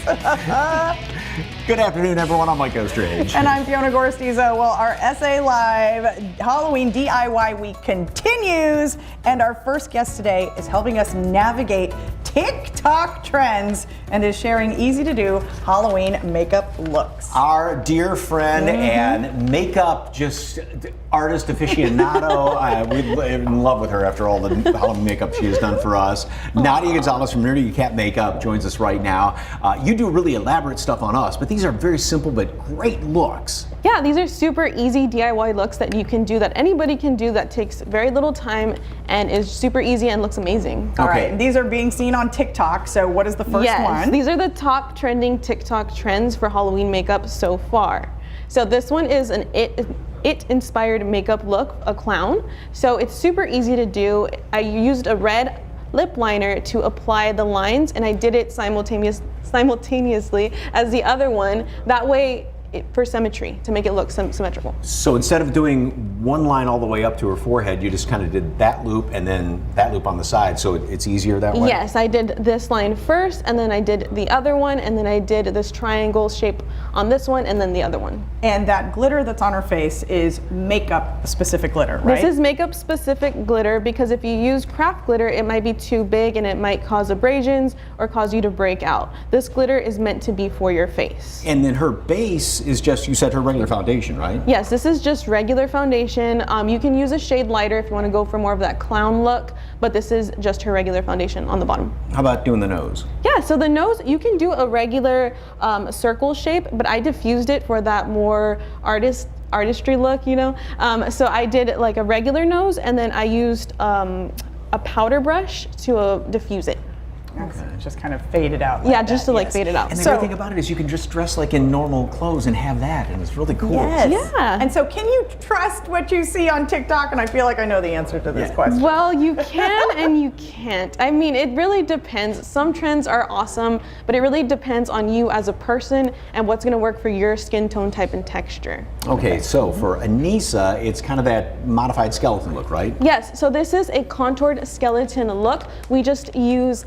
Good afternoon, everyone. I'm Mike Ostrich. And I'm Fiona Gorostizo. Well, our SA Live Halloween DIY week continues, and our first guest today is helping us navigate TikTok trends and is sharing easy-to-do Halloween makeup looks. Our dear friend and makeup just artist aficionado. We're in love with her after all the Halloween makeup she has done for us. Nadia Gonzalez from Nerdy Cat Makeup joins us right now. You do really elaborate stuff on us, but these are very simple but great looks. Yeah, these are super easy DIY looks that you can do, that anybody can do, that takes very little time and is super easy and looks amazing. All right, these are being seen on TikTok, so what is the first one? These are the top trending TikTok trends for Halloween makeup so far. So this one is an it-inspired makeup look, a clown. So it's super easy to do. I used a red lip liner to apply the lines, and I did it simultaneously as the other one. That way, for symmetry, to make it look symmetrical. So instead of doing one line all the way up to her forehead, you just kind of did that loop and then that loop on the side, so it's easier that way? Yes, I did this line first, and then I did the other one, and then I did this triangle shape on this one, and then the other one. And that glitter that's on her face is makeup-specific glitter, right? This is makeup-specific glitter, because if you use craft glitter, it might be too big and it might cause abrasions or cause you to break out. This glitter is meant to be for your face. And then her base this is just, you said, her regular foundation, right? Yes, this is just regular foundation. You can use a shade lighter if you want to go for more of that clown look, but this is just her regular foundation on the bottom. How about doing the nose? Yeah, so the nose, you can do a regular circle shape, but I diffused it for that more artistry look, you know? So I did like a regular nose, and then I used a powder brush to diffuse it. Okay. Just kind of fade it out. Yeah, just to like fade it out. And the great thing about it is you can just dress like in normal clothes and have that, and it's really cool. Yes. Yeah. And so can you trust what you see on TikTok? And I feel like I know the answer to this question. Well, you can and you can't. I mean, it really depends. Some trends are awesome, but it really depends on you as a person and what's going to work for your skin tone type and texture. Okay, so for Anissa, it's kind of that modified skeleton look, right? Yes, so this is a contoured skeleton look. We just use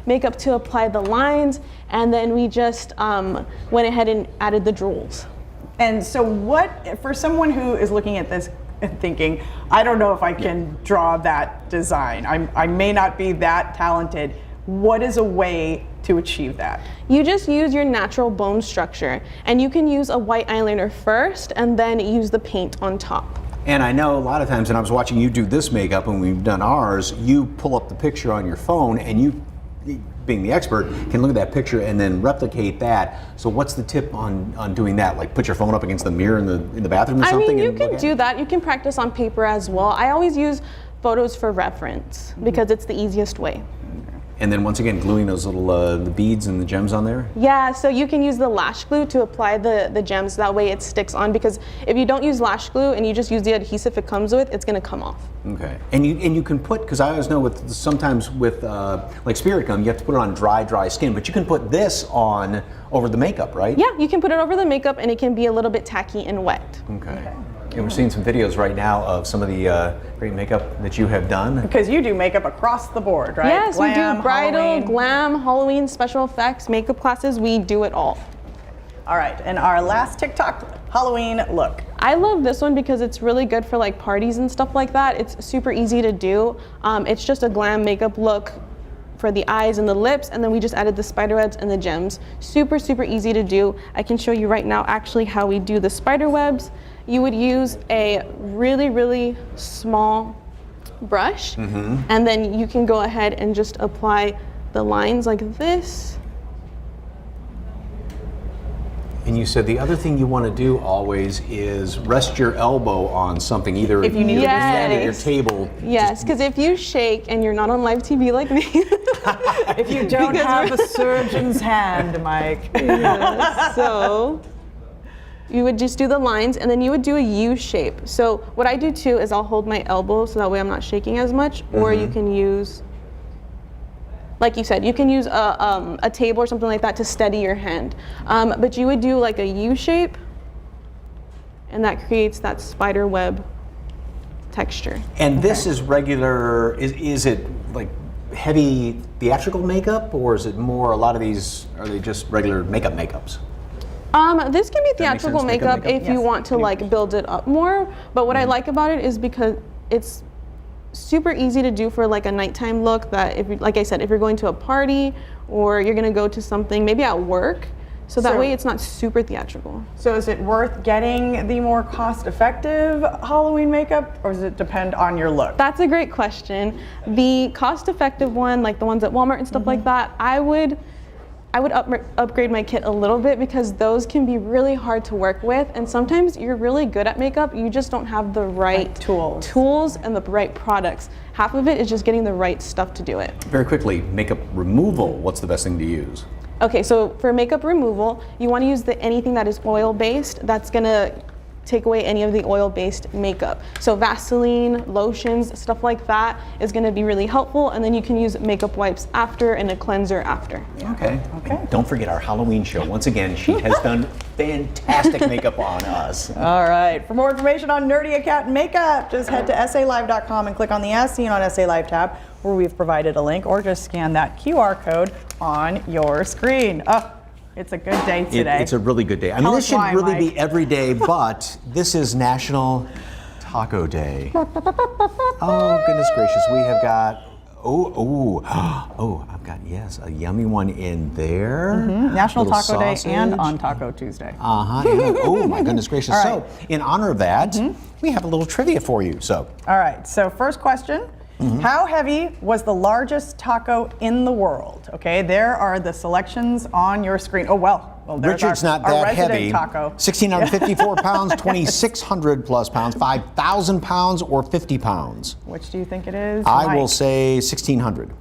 makeup to apply the lines, and then we just went ahead and added the jewels. And so what, for someone who is looking at this and thinking, I don't know if I can draw that design, I may not be that talented, what is a way to achieve that? You just use your natural bone structure, and you can use a white eyeliner first and then use the paint on top. And I know a lot of times when I was watching you do this makeup and we've done ours, you pull up the picture on your phone and you, being the expert, can look at that picture and then replicate that. So what's the tip on doing that? Like put your phone up against the mirror in the bathroom or something? I mean, you can do that. You can practice on paper as well. I always use photos for reference because it's the easiest way. And then once again, gluing those little the beads and the gems on there? Yeah, so you can use the lash glue to apply the gems. That way it sticks on, because if you don't use lash glue and you just use the adhesive it comes with, it's going to come off. Okay. And you can put, because I always know with sometimes with like spirit gum, you have to put it on dry skin, but you can put this on over the makeup, right? Yeah, you can put it over the makeup and it can be a little bit tacky and wet. Okay. And we're seeing some videos right now of some of the great makeup that you have done. Because you do makeup across the board, right? Yes, Glam, we do bridal, Halloween. glam, Halloween, special effects, makeup classes. We do it all. All right, and our last TikTok Halloween look. I love this one because it's really good for like parties and stuff like that. It's super easy to do. It's just a glam makeup look for the eyes and the lips, and then we just added the spider webs and the gems. Super, super easy to do. I can show you right now actually how we do the spider webs. You would use a really, really small brush, and then you can go ahead and just apply the lines like this. And you said the other thing you want to do always is rest your elbow on something, either If you need to stand at your table. Yes, because if you shake and you're not on live TV like me. If you don't have a surgeon's hand, Mike. Yes, so you would just do the lines, and then you would do a U shape. So what I do too is I'll hold my elbow so that way I'm not shaking as much, or you can use, like you said, you can use a table or something like that to steady your hand. But you would do like a U shape, and that creates that spider web texture. And this is regular, is it like heavy theatrical makeup, or is it more, a lot of these, are they just regular makeups? This can be theatrical makeup if you want to like build it up more. But what I like about it is because it's super easy to do for like a nighttime look, that if, like I said, if you're going to a party or you're gonna go to something maybe at work, so that way it's not super theatrical. So is it worth getting the more cost-effective Halloween makeup, or does it depend on your look? That's a great question. The cost-effective one, like the ones at Walmart and stuff like that, I would upgrade my kit a little bit, because those can be really hard to work with, and sometimes you're really good at makeup, you just don't have the right tools and the right products. Half of it is just getting the right stuff to do it. Very quickly, makeup removal, what's the best thing to use? Okay, so for makeup removal, you want to use anything that is oil-based. That's gonna take away any of the oil-based makeup. So Vaseline, lotions, stuff like that is gonna be really helpful, and then you can use makeup wipes after and a cleanser after. Okay. And don't forget our Halloween show. Once again, she has done fantastic makeup on us. All right, for more information on Nerdy Cat makeup, just head to SALive.com and click on the As Seen on SA Live tab, where we've provided a link, or just scan that QR code on your screen. Oh, it's a good day today. It's a really good day. I mean, this should really be every day, but this is National Taco Day. Oh, goodness gracious. We have got I've got, yes, a yummy one in there. National Little Taco Day and sausage. on Taco Tuesday. Oh my goodness gracious. All right. So, in honor of that, we have a little trivia for you. So, All right, so first question. How heavy was the largest taco in the world? Okay, there are the selections on your screen. Oh, well there's Richard's our, not our that resident heavy. taco. 1,654 pounds, 2,600 plus pounds, 5,000 pounds, or 50 pounds. Which do you think it is? I Mike? will say 1,600.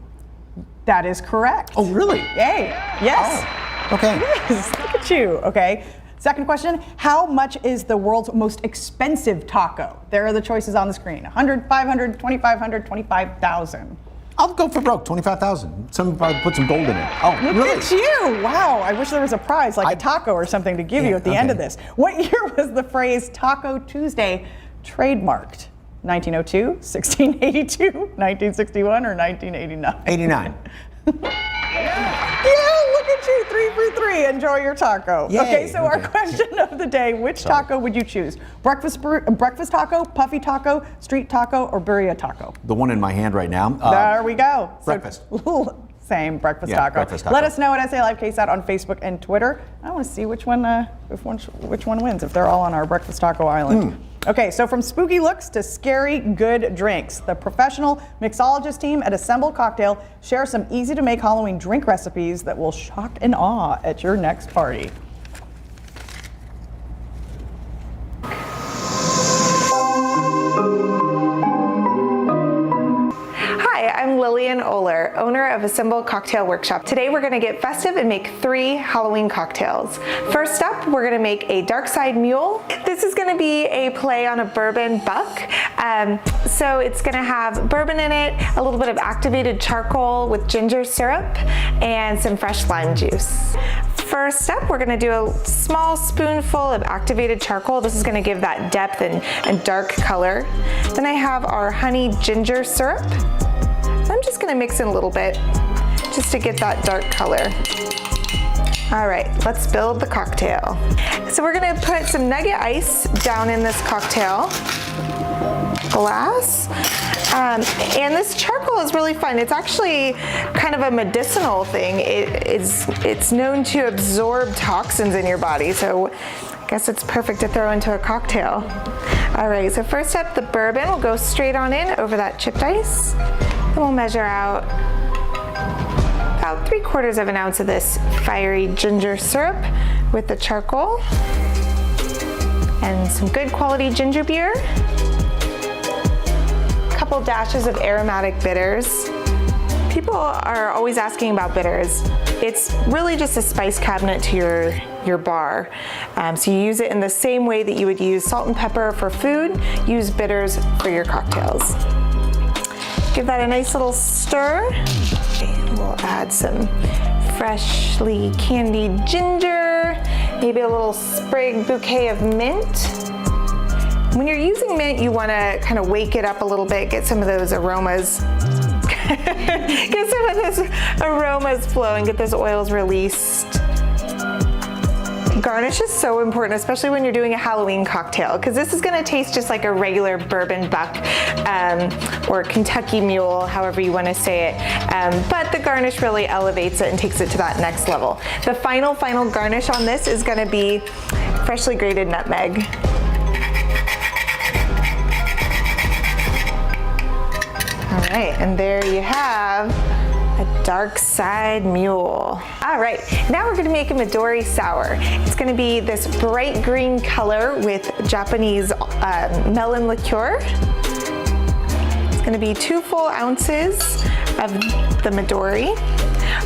That is correct. Oh, really? Yay. Yes. Oh, okay. Yes. Look at you. Okay. Second question. How much is the world's most expensive taco? There are the choices on the screen. 100, 500, 2,500, 25,000. I'll go for broke, 25,000. Somebody probably put some gold in it. Oh, Look really? at you. Wow. I wish there was a prize, like a taco or something to give you at the end of this. What year was the phrase Taco Tuesday trademarked? 1902, 1682, 1961, or 1989? 89. Yeah, look at you, 3 for 3. Enjoy your taco. Yay. Okay, so our question of the day, which taco would you choose? Breakfast taco, puffy taco, street taco, or birria taco? The one in my hand right now. There we go. Breakfast. So, same breakfast Yeah, taco. breakfast taco. Let us know at SA Live KSAT on Facebook and Twitter. I want to see which one wins, if they're all on our breakfast taco island. Okay, so from spooky looks to scary good drinks, the professional mixologist team at Assemble Cocktail shares some easy to make Halloween drink recipes that will shock and awe at your next party. Hi, I'm Lillian Oler, owner of Assemble Cocktail Workshop. Today we're going to get festive and make 3 Halloween cocktails. First up, we're going to make a Dark Side Mule. This is going to be a play on a bourbon buck. So it's going to have bourbon in it, a little bit of activated charcoal with ginger syrup, and some fresh lime juice. First up, we're going to do a small spoonful of activated charcoal. This is going to give that depth and dark color. Then I have our honey ginger syrup. I'm just going to mix in a little bit just to get that dark color. All right, let's build the cocktail. So we're going to put some nugget ice down in this cocktail glass. And this charcoal is really fun. It's actually kind of a medicinal thing. It's known to absorb toxins in your body, so I guess it's perfect to throw into a cocktail. All right, so first up, the bourbon will go straight on in over that chipped ice. Then we'll measure out about 3/4 of an ounce of this fiery ginger syrup with the charcoal and some good quality ginger beer. Couple dashes of aromatic bitters. People are always asking about bitters. It's really just a spice cabinet to your bar. So you use it in the same way that you would use salt and pepper for food, use bitters for your cocktails. Give that a nice little stir. And we'll add some freshly candied ginger, maybe a little sprig bouquet of mint. When you're using mint, you want to kind of wake it up a little bit, get some of those aromas. Get some of those aromas flowing, get those oils released. Garnish is so important, especially when you're doing a Halloween cocktail, because this is going to taste just like a regular bourbon buck or Kentucky mule, however you want to say it. But the garnish really elevates it and takes it to that next level. The final garnish on this is going to be freshly grated nutmeg. All right, and there you have a Dark Side Mule. All right, now we're gonna make a Midori sour. It's gonna be this bright green color with Japanese melon liqueur. It's gonna be 2 full ounces of the Midori.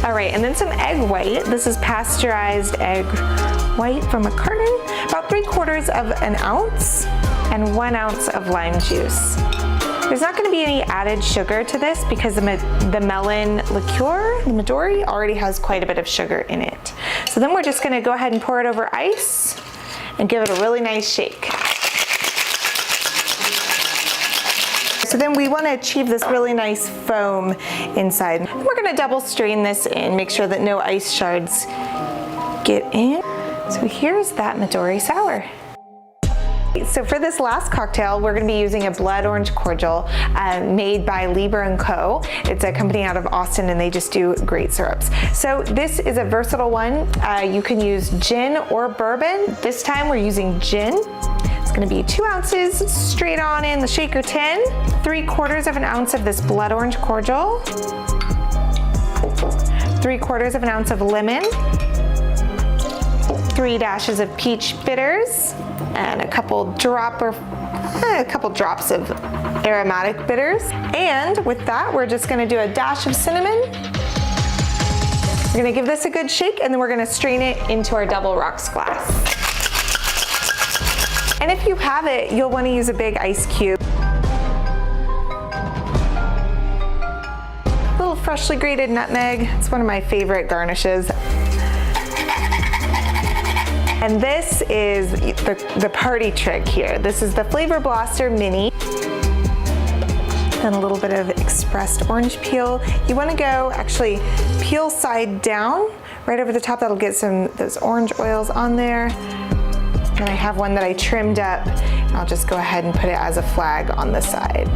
All right, and then some egg white. This is pasteurized egg white from a carton, about 3/4 of an ounce, and 1 ounce of lime juice. There's not going to be any added sugar to this because the melon liqueur, the Midori, already has quite a bit of sugar in it. So then we're just going to go ahead and pour it over ice and give it a really nice shake. So then we want to achieve this really nice foam inside. And we're going to double strain this in, make sure that no ice shards get in. So here's that Midori sour. Okay, so for this last cocktail, we're going to be using a blood orange cordial made by Lieber & Co. It's a company out of Austin, and they just do great syrups. So this is a versatile one. You can use gin or bourbon. This time we're using gin. It's going to be 2 ounces straight on in the shaker tin, 3/4 of an ounce of this blood orange cordial, 3/4 of an ounce of lemon, 3 dashes of peach bitters, and a couple drops of aromatic bitters. And with that, we're just going to do a dash of cinnamon. We're going to give this a good shake, and then we're going to strain it into our double rocks glass. And if you have it, you'll want to use a big ice cube. A little freshly grated nutmeg. It's one of my favorite garnishes. And this is the party trick here. This is the Flavor Blaster Mini. And a little bit of expressed orange peel. You want to go actually peel side down right over the top. That'll get those orange oils on there. And I have one that I trimmed up, and I'll just go ahead and put it as a flag on the side.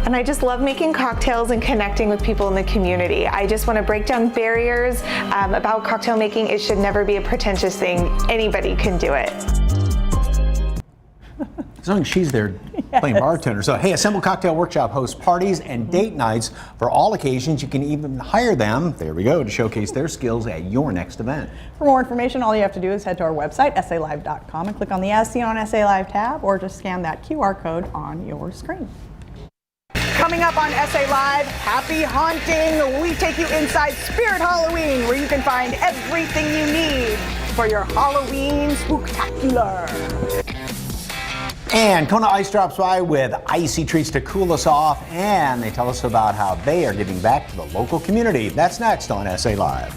And I just love making cocktails and connecting with people in the community. I just want to break down barriers about cocktail making. It should never be a pretentious thing. Anybody can do it. As long as she's there playing bartender. So, hey, Assemble Cocktail Workshop hosts parties and date nights for all occasions. You can even hire them, there we go, to showcase their skills at your next event. For more information, all you have to do is head to our website, salive.com, and click on the As Seen on SA Live tab, or just scan that QR code on your screen. Coming up on SA Live, Happy Haunting. We take you inside Spirit Halloween, where you can find everything you need for your Halloween spooktacular. And Kona Ice drops by with icy treats to cool us off, and they tell us about how they are giving back to the local community. That's next on SA Live.